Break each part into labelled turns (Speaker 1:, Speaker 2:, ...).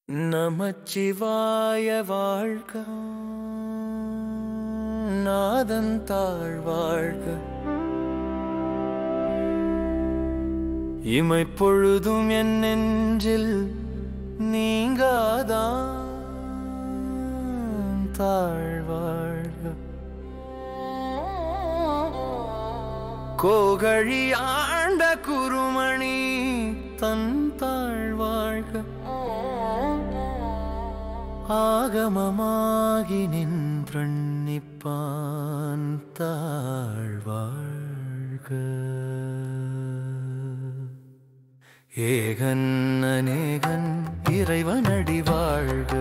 Speaker 1: நமச்சிவாய வாழ்க, நாதன் தாழ்வாழ்க. இமைப்பொழுதும் என் நெஞ்சில் நீங்காதான் தாழ்வாழ்க. கோகழி ஆண்ட குருமணி தன் தாழ்வாழ்க. ஆகமமாகி நின்றிப்பான் தாழ்வாழ்க. ஏகன் அநேகன் இறைவனடி வாழ்க.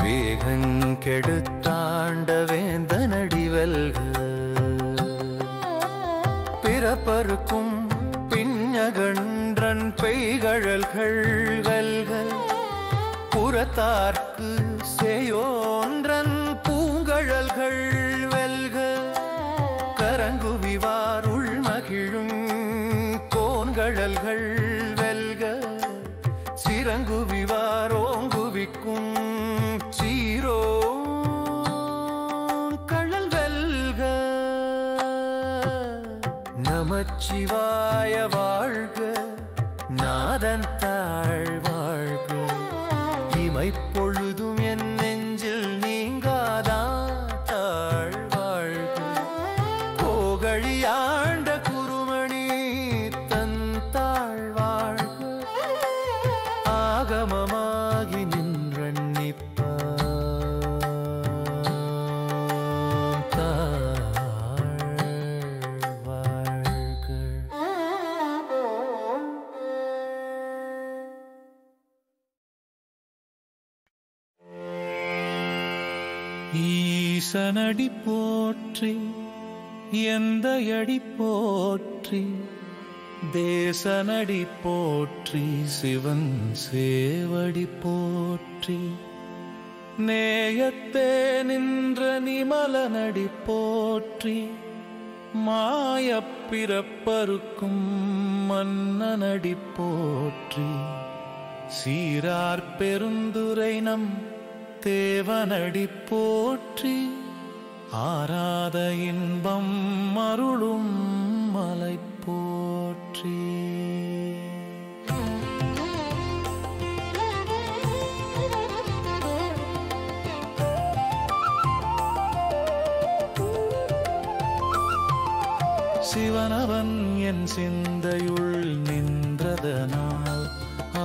Speaker 1: வேகன் கெடுத்தாண்ட வேந்தனடி வெல்க. பிறப்பருக்கும் பின்னகன்றன் பெய்கழல்கள் வெல்க. புறத்தார்க்கு சேயோன்றன் பூங்கழல்கள் வெல்க. கரங்குவிவார் உள்மகிழும் கோன்கழல்கள் வெல்க. சிறங்குவிவார் ஓங்குவிக்கும் சீரோ கழல் வெல்க. நமச்சிவாய வாழ்க, நாதன் தாழ்வாழ்க. இமைப்பொழுதும் என் நெஞ்சில் நீங்காதான் தாழ்வாழ்க. கோகழியாண்ட குருமணி தன் தாழ்வாழ்க. ஆகமமாகி நின்றன்னிப்பான் தாழ்வாழ்க. ஈசனடி போற்றி, எந்தையடி போற்றி, தேசனடி போற்றி, சிவன் சேவடி போற்றி. நேயத்தே நின்ற நிமலனடி போற்றி. மாயப்பிறப்பருக்கும் மன்னனடி போற்றி. சீரார் பெருந்துரை நம் தேவனடி போற்றி. ஆராத இன்பம் அருளும் மலை போற்றி. சிவனவன் என் சிந்தையுள் நின்றதனால்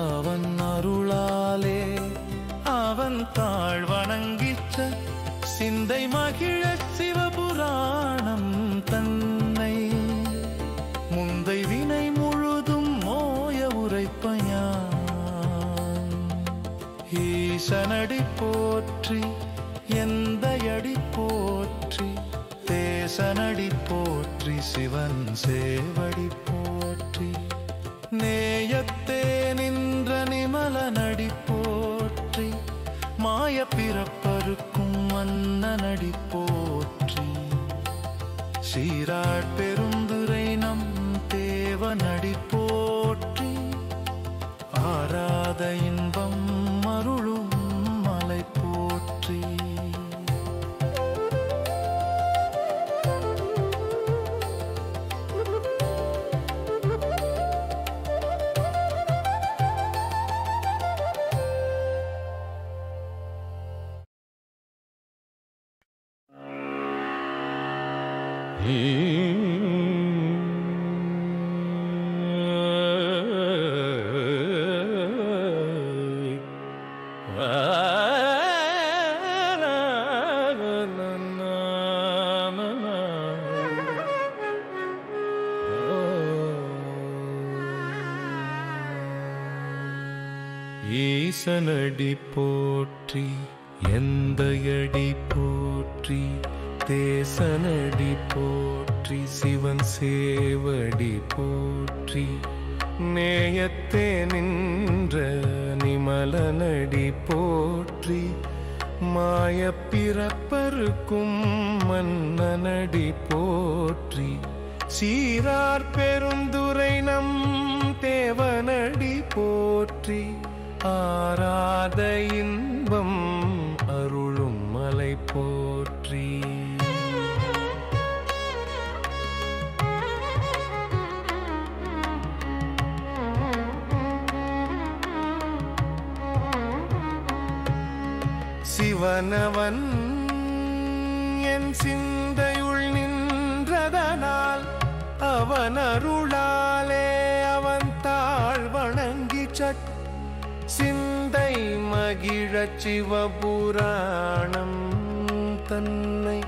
Speaker 1: அவன் அருளாலே அவன் தாழ் வணங்கிற்ற சிந்தை மகிழ சிவபுராணம் தன்னை முந்தை வினை முழுதும் மோய உரைப்பயான். ஈசனடி போற்றி, எந்தையடி போற்றி, தேசனடி போற்றி, சிவன் சேவடி போற்றி. நேயத்தே நின்ற நிமலனடி போற்றி. மாய பிறப்பருக்கும் மன்னனடி போற்றி. சீராட் பெருந்துரை நம் தேவனடி போற்றி. ஆராத இன்பம் அருளும் மலை போற்றி. ஈசனடி போற்றி, எந்தையடி போற்றி, தேசனடி போற்றி, சிவன் சேவடி போற்றி. நேயத்தே நின்ற நிமலனடி போற்றி. மாய பிறப்பருக்கும் மன்னனடி போற்றி. சீரார் பெருந்துரை நம் தேவனடி போற்றி ஆராத இன்பம் அருளும் மலை போற்றி சிவனவன் என் சிந்தையுள் நின்றதனால் அவன் அருளாலே அவன் தாழ் வணங்கி சிந்தை மகிழச் சிவபுராணம் தன்னை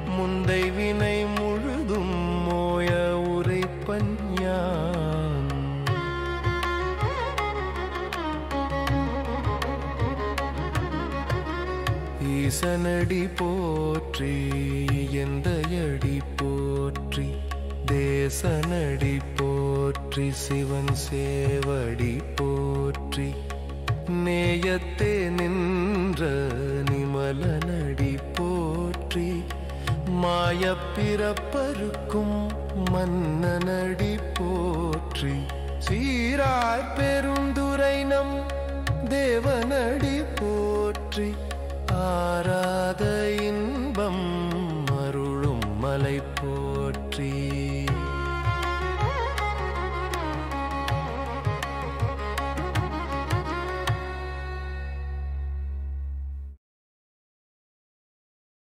Speaker 1: முந்தை வினை முழுதும் மோய உரைப்பன் யான். ஈசனடி போற்றி எந்தையடி போற்றி தேசனடி போற்றி சிவன் சேவடி போற்றி நேயத்தே நின்ற நிமலனடி போற்றி மாயப்பிறப்பருக்கும் மன்னனடி போற்றி சீரார் பெருந்துரை நம் தேவனடி போற்றி ஆராத